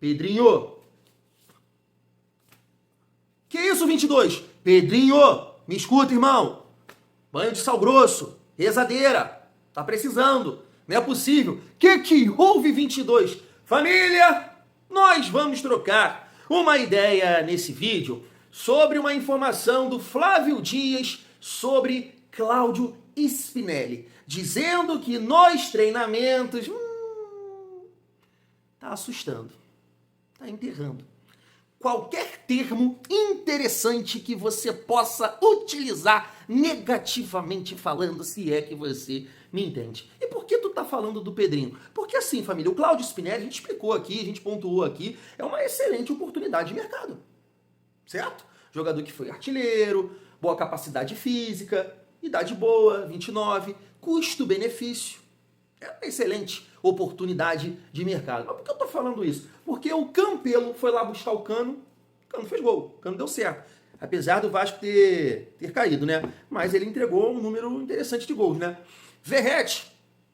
Pedrinho. Que isso, 22? Pedrinho, me escuta, irmão. Banho de sal grosso, rezadeira. Tá precisando. Não é possível. Que houve, 22? Família, nós vamos trocar uma ideia nesse vídeo sobre uma informação do Flávio Dias sobre Cláudio Spinelli, dizendo que nos treinamentos... tá assustando, tá enterrando. Qualquer termo interessante que você possa utilizar negativamente falando, se é que você me entende. E por que tu tá falando do Pedrinho? Porque assim, família, o Cláudio Spinelli, a gente explicou aqui, a gente pontuou aqui, é uma excelente oportunidade de mercado, certo? Jogador que foi artilheiro, boa capacidade física, idade boa, 29, custo-benefício. É uma excelente oportunidade de mercado. Mas por que eu tô falando isso? Porque o Campelo foi lá buscar o Cano fez gol, o Cano deu certo. Apesar do Vasco ter caído, né? Mas ele entregou um número interessante de gols, né? Verratti,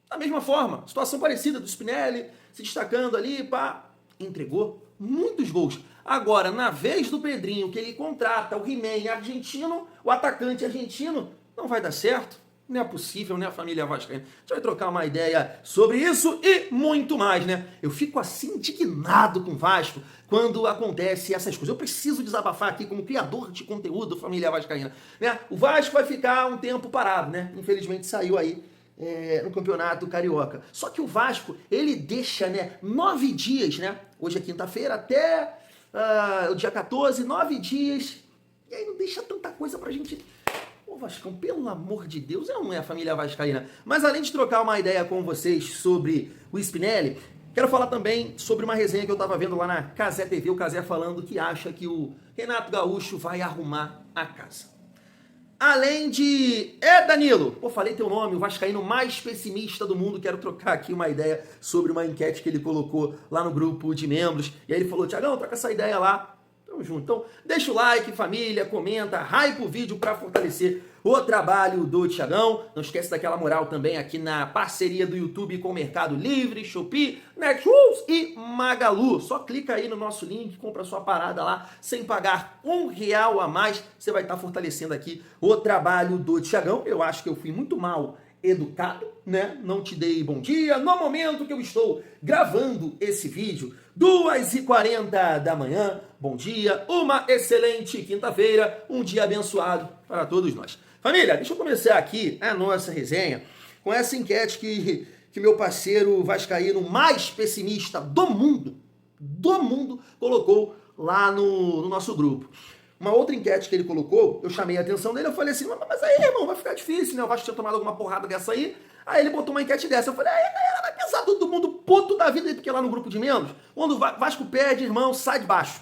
da mesma forma, situação parecida do Spinelli, se destacando ali, pá, entregou muitos gols. Agora, na vez do Pedrinho, que ele contrata o He-Man argentino, o atacante argentino, não vai dar certo. Não é possível, né, a família vascaína? A gente vai trocar uma ideia sobre isso e muito mais, né? Eu fico assim indignado com o Vasco quando acontece essas coisas. Eu preciso desabafar aqui como criador de conteúdo, família vascaína, né? O Vasco vai ficar um tempo parado, né? Infelizmente saiu aí no Campeonato Carioca. Só que o Vasco, ele deixa, né, 9 dias, né? Hoje é quinta-feira, até o dia 14, 9 dias. E aí não deixa tanta coisa pra gente... Ô Vascão, pelo amor de Deus, não é a família vascaína. Mas além de trocar uma ideia com vocês sobre o Spinelli, quero falar também sobre uma resenha que eu tava vendo lá na Cazé TV, o Cazé falando que acha que o Renato Gaúcho vai arrumar a casa. Além de... Danilo! Pô, falei teu nome, o vascaíno mais pessimista do mundo. Quero trocar aqui uma ideia sobre uma enquete que ele colocou lá no grupo de membros. E aí ele falou, Tiagão, troca essa ideia lá. Tamo junto. Então, deixa o like, família, comenta, hype o vídeo para fortalecer o trabalho do Tiagão. Não esquece daquela moral também aqui na parceria do YouTube com o Mercado Livre, Shopee, Netshoes e Magalu. Só clica aí no nosso link, compra sua parada lá, sem pagar R$1 a mais. Você vai estar fortalecendo aqui o trabalho do Tiagão. Eu acho que eu fui muito mal educado, né? Não te dei bom dia. No momento que eu estou gravando esse vídeo, 2h40 da manhã, bom dia, uma excelente quinta-feira, um dia abençoado para todos nós. Família, deixa eu começar aqui a nossa resenha com essa enquete que meu parceiro vascaíno mais pessimista do mundo, colocou lá no nosso grupo. Uma outra enquete que ele colocou, eu chamei a atenção dele, eu falei assim, mas aí, irmão, vai ficar difícil, né? O Vasco tinha tomado alguma porrada dessa aí. Aí ele botou uma enquete dessa. Eu falei, aí, galera, vai pensar todo mundo puto da vida, porque lá no grupo de membros, quando o Vasco perde, irmão, sai de baixo.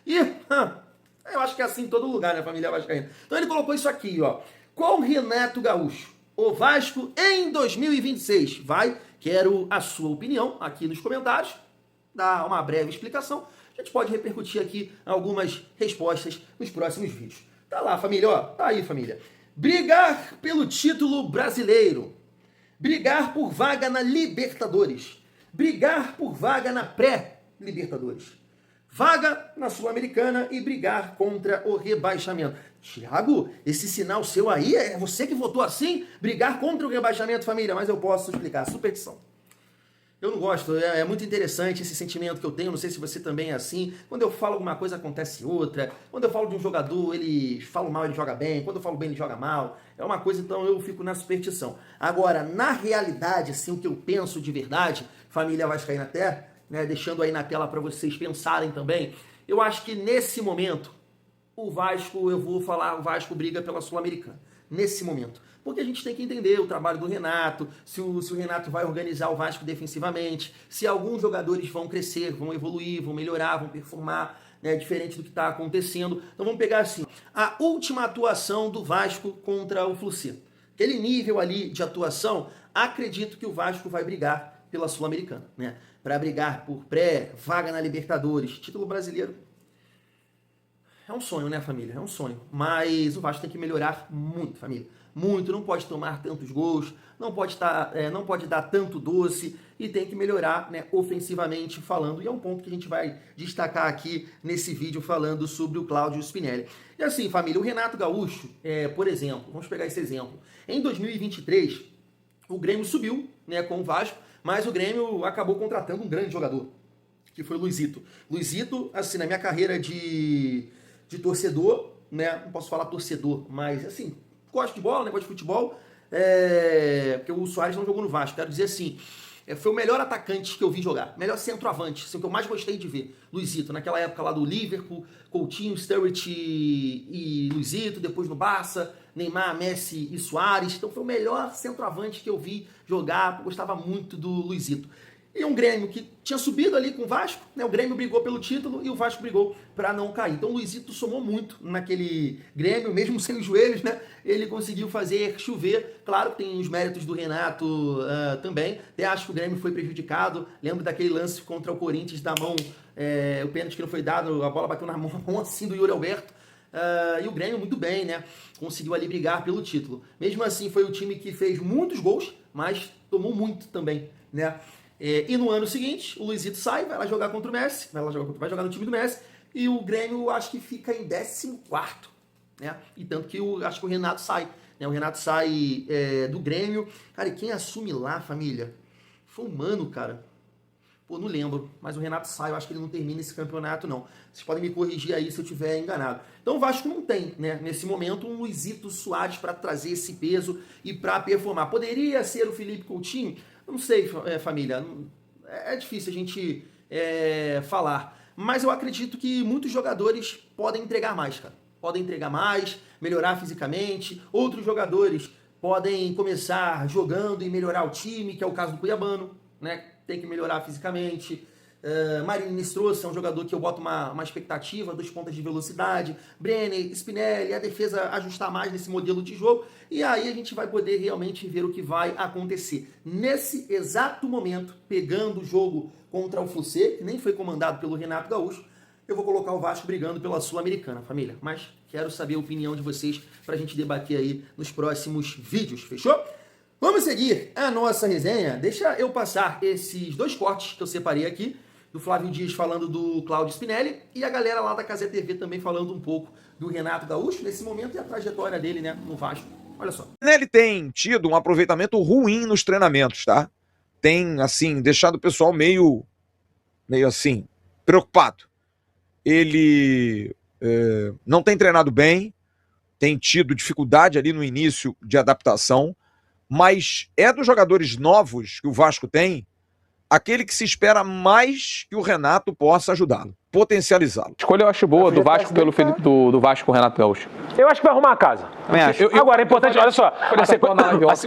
Eu acho que é assim em todo lugar, né, família vascaína. Então ele colocou isso aqui, ó. Com Renato Gaúcho, o Vasco em 2026. Quero a sua opinião aqui nos comentários. Dá uma breve explicação. A gente pode repercutir aqui algumas respostas nos próximos vídeos. Tá lá, família, ó. Tá aí, família. Brigar pelo título brasileiro. Brigar por vaga na Libertadores. Brigar por vaga na pré-Libertadores. Vaga na Sul-Americana e brigar contra o rebaixamento. Thiago, esse sinal seu aí, é você que votou assim? Brigar contra o rebaixamento, família? Mas eu posso explicar. Superstição. Eu não gosto, é muito interessante esse sentimento que eu tenho, não sei se você também é assim. Quando eu falo alguma coisa, acontece outra. Quando eu falo de um jogador, ele fala mal, ele joga bem. Quando eu falo bem, ele joga mal. É uma coisa, então eu fico na superstição. Agora, na realidade, assim, o que eu penso de verdade, família vascaína até, né, deixando aí na tela para vocês pensarem também, eu acho que nesse momento, o Vasco briga pela Sul-Americana. Nesse momento. Porque a gente tem que entender o trabalho do Renato, se o Renato vai organizar o Vasco defensivamente, se alguns jogadores vão crescer, vão evoluir, vão melhorar, vão performar, né, diferente do que está acontecendo. Então vamos pegar assim, a última atuação do Vasco contra o Fluminense. Aquele nível ali de atuação, acredito que o Vasco vai brigar pela Sul-Americana, né? Para brigar por vaga na Libertadores, título brasileiro. É um sonho, né, família? É um sonho. Mas o Vasco tem que melhorar muito, família. Muito, não pode tomar tantos gols, não pode dar tanto doce. e tem que melhorar, né, ofensivamente falando, e é um ponto que a gente vai destacar aqui nesse vídeo falando sobre o Cláudio Spinelli. E assim, família, o Renato Gaúcho, por exemplo, vamos pegar esse exemplo, em 2023, o Grêmio subiu, né, com o Vasco, mas o Grêmio acabou contratando um grande jogador, que foi o Luizito. Luizito, assim, na minha carreira de torcedor, né, não posso falar torcedor, mas assim, gosto de bola, né, gosto de futebol, porque o Soares não jogou no Vasco, quero dizer assim, foi o melhor atacante que eu vi jogar, melhor centroavante, assim, o que eu mais gostei de ver, Luizito, naquela época lá do Liverpool, Coutinho, Sturridge e Luizito, depois no Barça, Neymar, Messi e Soares, então foi o melhor centroavante que eu vi jogar, eu gostava muito do Luizito. E um Grêmio que tinha subido ali com o Vasco, né? O Grêmio brigou pelo título e o Vasco brigou para não cair. Então o Luizito somou muito naquele Grêmio, mesmo sem os joelhos, né? Ele conseguiu fazer chover. Claro que tem os méritos do Renato também. Até acho que o Grêmio foi prejudicado. Lembro daquele lance contra o Corinthians da mão, o pênalti que não foi dado, a bola bateu na mão assim do Yuri Alberto. E o Grêmio muito bem, né? Conseguiu ali brigar pelo título. Mesmo assim, foi o time que fez muitos gols, mas tomou muito também, né? E no ano seguinte, o Luizito sai, vai lá jogar contra o Messi, vai jogar no time do Messi, e o Grêmio acho que fica em 14º, né? E tanto que acho que o Renato sai, né? O Renato sai do Grêmio. Cara, e quem assume lá, família? Foi o Mano, cara. Pô, não lembro, mas o Renato sai, eu acho que ele não termina esse campeonato, não. Vocês podem me corrigir aí se eu estiver enganado. Então o Vasco não tem, né, nesse momento, um Luizito Soares para trazer esse peso e para performar. Poderia ser o Felipe Coutinho? Não sei, família, é difícil a gente falar. Mas eu acredito que muitos jogadores podem entregar mais, cara. Podem entregar mais, melhorar fisicamente. Outros jogadores podem começar jogando e melhorar o time, que é o caso do Cuiabano, né? Tem que melhorar fisicamente. Marinho Nestrosa é um jogador que eu boto uma expectativa, 2 pontas de velocidade. Brenner, Spinelli, a defesa ajustar mais nesse modelo de jogo. E aí a gente vai poder realmente ver o que vai acontecer. Nesse exato momento, pegando o jogo contra o Fluminense, que nem foi comandado pelo Renato Gaúcho, eu vou colocar o Vasco brigando pela Sul-Americana, família. Mas quero saber a opinião de vocês para a gente debater aí nos próximos vídeos, fechou? Vamos seguir a nossa resenha. Deixa eu passar esses 2 cortes que eu separei aqui, do Flávio Dias falando do Cláudio Spinelli e a galera lá da Cazé TV também falando um pouco do Renato Gaúcho nesse momento e a trajetória dele, né, no Vasco. Olha só. Ele tem tido um aproveitamento ruim nos treinamentos, tá? Tem, assim, deixado o pessoal meio assim, preocupado. Ele não tem treinado bem, tem tido dificuldade ali no início de adaptação, mas é dos jogadores novos que o Vasco tem, aquele que se espera mais que o Renato possa ajudá-lo, potencializá-lo. Escolha eu acho boa do Vasco pelo Felipe, do Vasco com o Renato Gaúcho. Eu acho que vai arrumar a casa. Agora, é importante, olha só,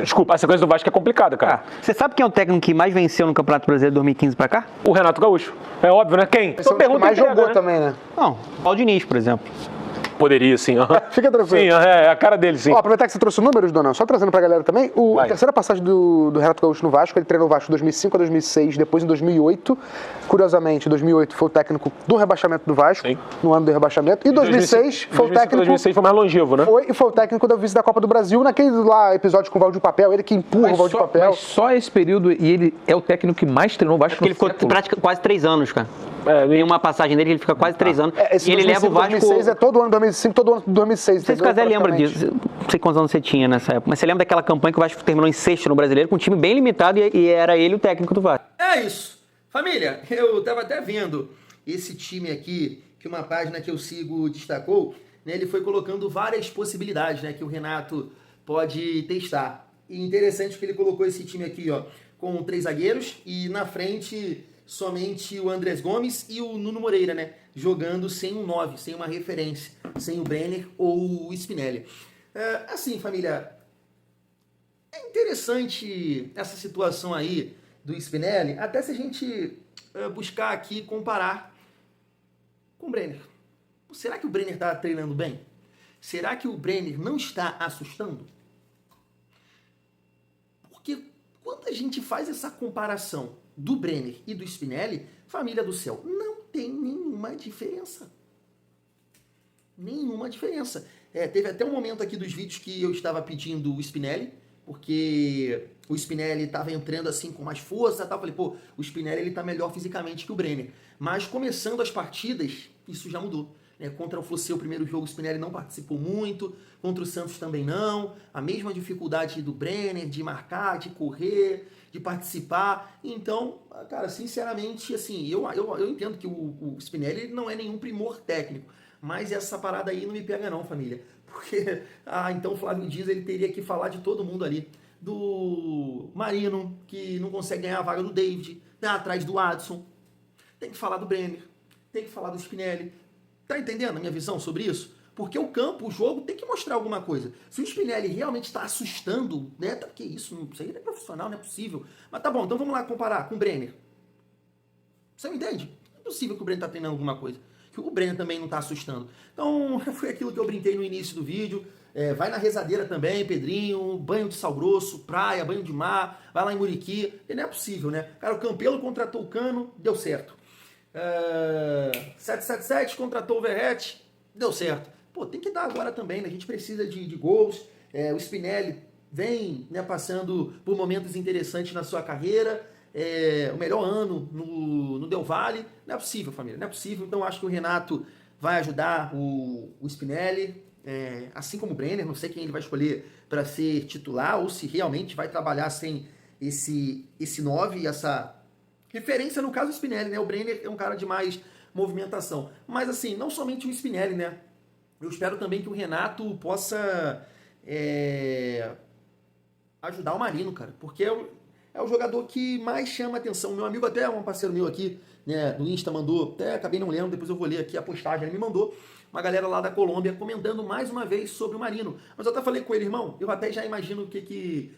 desculpa, a sequência do Vasco é complicada, cara. Você sabe quem é o técnico que mais venceu no Campeonato Brasileiro de 2015 pra cá? O Renato Gaúcho. É óbvio, né? Quem? Só pergunta mais jogou também, né? Não, o Aldiniz, por exemplo. Poderia, sim. Fica tranquilo. Sim, é a cara dele, sim. Ó, aproveitar que você trouxe números, Dona, só trazendo pra galera também. A terceira passagem do Renato Gaúcho no Vasco, ele treinou o Vasco de 2005 a 2006, depois em 2008. Curiosamente, em 2008 foi o técnico do rebaixamento do Vasco, sim, no ano do rebaixamento. E 2006 foi o técnico... 2006 foi mais longevo, né? E foi o técnico da vice da Copa do Brasil, naquele lá episódio com o Valdir Papel, ele que empurra o Valdir Papel. Mas só esse período, e ele é o técnico que mais treinou o Vasco no Ele ficou quase 3 anos, cara. Tem uma passagem dele que ele fica quase 3 anos. Esse e ele leva o Vasco... 2006 é todo ano 2005, todo ano 2006. Não sei se o Cazé lembra disso. Não sei quantos anos você tinha nessa época. Mas você lembra daquela campanha que o Vasco terminou em 6º no Brasileiro, com um time bem limitado e era ele o técnico do Vasco. É isso. Família, eu tava até vendo esse time aqui, que uma página que eu sigo destacou, né, ele foi colocando várias possibilidades, né, que o Renato pode testar. E interessante que ele colocou esse time aqui, ó, com 3 zagueiros e na frente somente o Andrés Gomes e o Nuno Moreira, né, jogando sem um 9, sem uma referência, sem o Brenner ou o Spinelli. Assim, família, é interessante essa situação aí do Spinelli, até se a gente buscar aqui comparar com o Brenner. Será que o Brenner está treinando bem? Será que o Brenner não está assustando? Porque quando a gente faz essa comparação do Brenner e do Spinelli, família do céu, não tem nenhuma diferença. Nenhuma diferença. Teve até um momento aqui dos vídeos que eu estava pedindo o Spinelli, porque o Spinelli estava entrando assim com mais força, tal. Falei, pô, o Spinelli ele tá melhor fisicamente que o Brenner. Mas começando as partidas, isso já mudou. Contra o Fluminense, o primeiro jogo, o Spinelli não participou muito, contra o Santos também não. A mesma dificuldade do Brenner de marcar, de correr, de participar. Então, cara, sinceramente, assim, eu entendo que o Spinelli não é nenhum primor técnico, mas essa parada aí não me pega não, família. Porque, então o Flávio Dias ele teria que falar de todo mundo ali. Do Marino, que não consegue ganhar a vaga do David, tá atrás do Adson. Tem que falar do Brenner, tem que falar do Spinelli. Tá entendendo a minha visão sobre isso? Porque o campo, o jogo, tem que mostrar alguma coisa. Se o Spinelli realmente está assustando, né? Tá, que isso, não sei, ele é profissional, não é possível. Mas tá bom, então vamos lá comparar com o Brenner. Você me entende? Não é possível que o Brenner tá treinando alguma coisa. Que o Brenner também não tá assustando. Então, foi aquilo que eu brinquei no início do vídeo. Vai na rezadeira também, Pedrinho, banho de sal grosso, praia, banho de mar, vai lá em Muriqui. E não é possível, né? Cara, o Campelo contratou o Cano, deu certo. 777 contratou o Verratti, deu certo. Pô, tem que dar agora também, né? A gente precisa de gols. O Spinelli vem, né, passando por momentos interessantes na sua carreira. O melhor ano no Del Valle. Não é possível, família, não é possível. Então acho que o Renato vai ajudar o Spinelli, assim como o Brenner. Não sei quem ele vai escolher para ser titular ou se realmente vai trabalhar sem esse 9 e essa referência, no caso, o Spinelli, né? O Brenner é um cara de mais movimentação. Mas, assim, não somente o Spinelli, né? Eu espero também que o Renato possa ajudar o Marino, cara. Porque é o jogador que mais chama atenção. Meu amigo, até um parceiro meu aqui, né, do Insta, mandou, até acabei não lendo, depois eu vou ler aqui a postagem, ele me mandou uma galera lá da Colômbia comentando mais uma vez sobre o Marino. Mas eu até falei com ele, irmão, eu até já imagino o que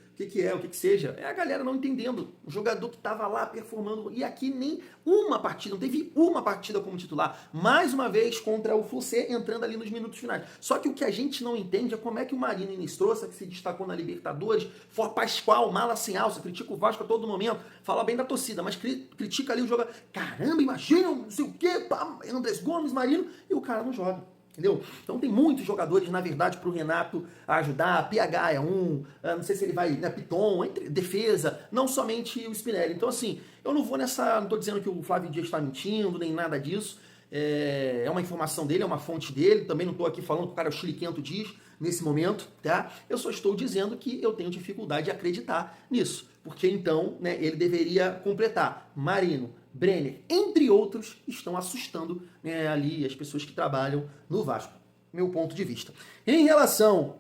seja. É a galera não entendendo. O jogador que estava lá performando, e aqui nem uma partida, não teve uma partida como titular. Mais uma vez contra o Fluminense, entrando ali nos minutos finais. Só que o que a gente não entende é como é que o Marino Inestrosa, que se destacou na Libertadores, For Pascoal, mala sem alça, critica o Vasco a todo momento, fala bem da torcida, mas critica ali o jogador. Caramba, imagina, não sei o quê, Andrés Gomes, Marino, e o cara não joga. Entendeu? Então tem muitos jogadores, na verdade, para o Renato ajudar. PH é um, não sei se ele vai, né, Piton, defesa, não somente o Spinelli. Então, assim, eu não vou nessa. Não estou dizendo que o Flávio Dias está mentindo, nem nada disso. É uma informação dele, é uma fonte dele. Também não estou aqui falando que o cara é o chiliquento diz nesse momento, tá? Eu só estou dizendo que eu tenho dificuldade de acreditar nisso. Porque então, né, ele deveria completar. Marino, Brenner, entre outros, estão assustando, né, ali as pessoas que trabalham no Vasco. Meu ponto de vista. Em relação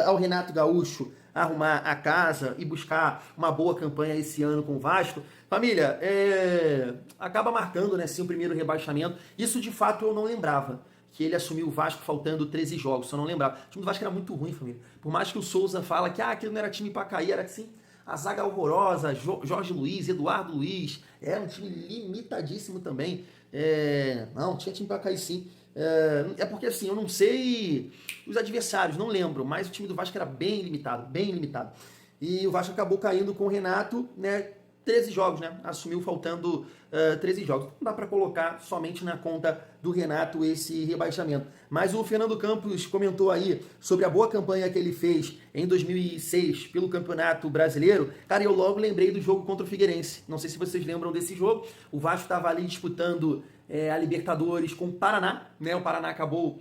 ao Renato Gaúcho arrumar a casa e buscar uma boa campanha esse ano com o Vasco, família, acaba marcando, né, sim, o primeiro rebaixamento. Isso de fato eu não lembrava, que ele assumiu o Vasco faltando 13 jogos, só não lembrava. O time do Vasco era muito ruim, família. Por mais que o Souza fala que aquilo não era time para cair, era assim. A zaga horrorosa, Jorge Luiz, Eduardo Luiz, era um time limitadíssimo também. Não, tinha time para cair sim. Porque assim, eu não sei os adversários, não lembro, mas o time do Vasco era bem limitado, bem limitado. E o Vasco acabou caindo com o Renato, né? 13 jogos, né? Assumiu faltando 13 jogos. Não dá para colocar somente na conta do Renato esse rebaixamento. Mas o Fernando Campos comentou aí sobre a boa campanha que ele fez em 2006 pelo Campeonato Brasileiro. Cara, eu logo lembrei do jogo contra o Figueirense. Não sei se vocês lembram desse jogo. O Vasco estava ali disputando a Libertadores com o Paraná, né? O Paraná acabou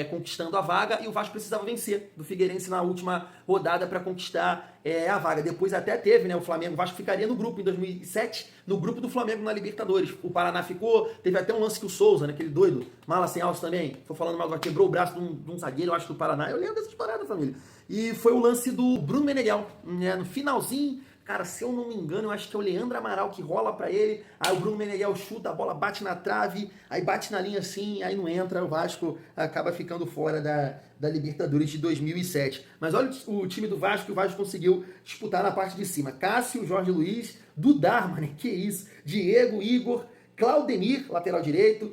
conquistando a vaga e o Vasco precisava vencer do Figueirense na última rodada para conquistar a vaga. Depois até teve, né, o Flamengo, o Vasco ficaria no grupo em 2007, no grupo do Flamengo na Libertadores. O Paraná ficou, teve até um lance que o Souza, né, aquele doido, mala sem alça também, foi falando mal, quebrou o braço de um zagueiro, eu acho, do Paraná. Eu lembro dessas paradas, família. E foi o lance do Bruno Meneghel, né, no finalzinho. Cara, se eu não me engano, eu acho que é o Leandro Amaral que rola pra ele, aí o Bruno Meneghel chuta, a bola bate na trave, aí bate na linha assim, aí não entra, o Vasco acaba ficando fora da Libertadores de 2007. Mas olha o time do Vasco, que o Vasco conseguiu disputar na parte de cima. Cássio, Jorge Luiz, Dudar, mano, que isso, Diego, Igor, Claudemir, lateral direito,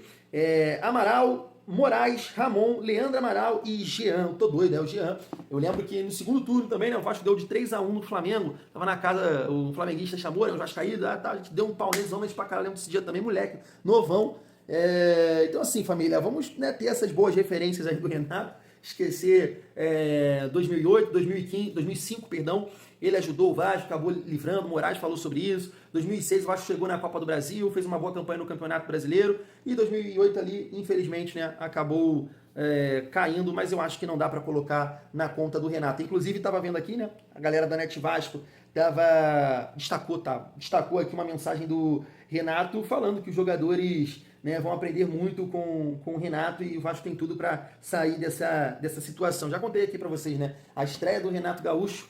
Amaral, Moraes, Ramon, Leandro Amaral e Jean. Tô doido, o Jean. Eu lembro que no segundo turno também, né, o Vasco deu de 3-1 no Flamengo. Tava na casa, o flamenguista chamou, né, o Vascaído, a gente deu um pau neles, homens pra caralho, lembro desse dia também, moleque, novão. Então assim, família, vamos, né, ter essas boas referências aí do Renato, esquecer 2008, 2015, 2005, perdão, ele ajudou o Vasco, acabou livrando, o Moraes falou sobre isso. 2006 o Vasco chegou na Copa do Brasil, fez uma boa campanha no Campeonato Brasileiro, e 2008 ali, infelizmente, né, acabou caindo, mas eu acho que não dá para colocar na conta do Renato. Inclusive, estava vendo aqui, né, a galera da Net Vasco destacou aqui uma mensagem do Renato falando que os jogadores, né, vão aprender muito com o Renato e o Vasco tem tudo para sair dessa situação. Já contei aqui para vocês, né? A estreia do Renato Gaúcho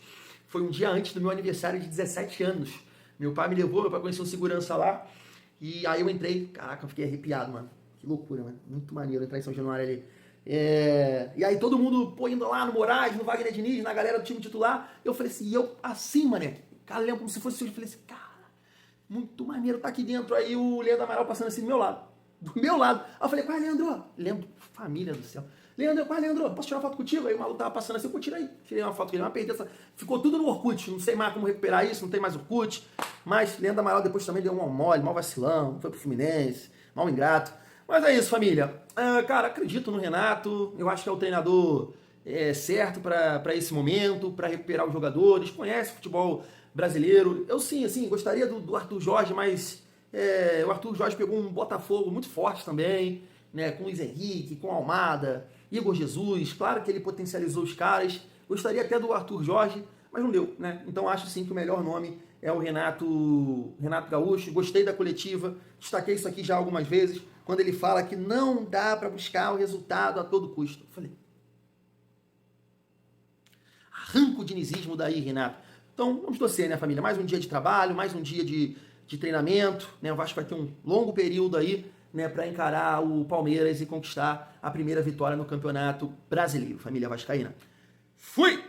foi um dia antes do meu aniversário de 17 anos. Meu pai me levou, meu pai conheceu um segurança lá, e aí eu entrei, caraca, eu fiquei arrepiado, mano. Que loucura, mano. Muito maneiro entrar em São Januário ali. E aí todo mundo indo lá no Moraes, no Wagner Diniz, na galera do time titular. Eu falei assim, mané, cara, lembro como se fosse hoje. Eu falei assim, cara, muito maneiro tá aqui dentro. Aí o Leandro Amaral passando assim do meu lado. Aí eu falei, qual é, Leandro? Leandro, família do céu. Leandro, qual é, Leandro? Posso tirar uma foto contigo? Aí o maluco tava passando assim, eu tira aí. Tirei uma foto com ele, uma perda. Ficou tudo no Orkut, não sei mais como recuperar isso, não tem mais Orkut. Mas Leandro Amaral depois também deu um mole, mal vacilão, foi pro Fluminense, mal ingrato. Mas é isso, família. Cara, acredito no Renato, eu acho que é o treinador certo para esse momento, para recuperar os jogadores, conhece o futebol brasileiro. Eu sim, assim, gostaria do Arthur Jorge, mas o Arthur Jorge pegou um Botafogo muito forte também, né, com o Luiz Henrique, com o Almada, Igor Jesus, claro que ele potencializou os caras. Gostaria até do Arthur Jorge, mas não deu, né? Então acho sim que o melhor nome é o Renato Gaúcho. Gostei da coletiva, destaquei isso aqui já algumas vezes, quando ele fala que não dá para buscar o resultado a todo custo. Eu falei, arranca o dinizismo daí, Renato. Então, vamos torcer, né, família? Mais um dia de trabalho, mais um dia de treinamento, né? O Vasco vai ter um longo período aí, né, para encarar o Palmeiras e conquistar a primeira vitória no Campeonato Brasileiro. Família vascaína. Fui!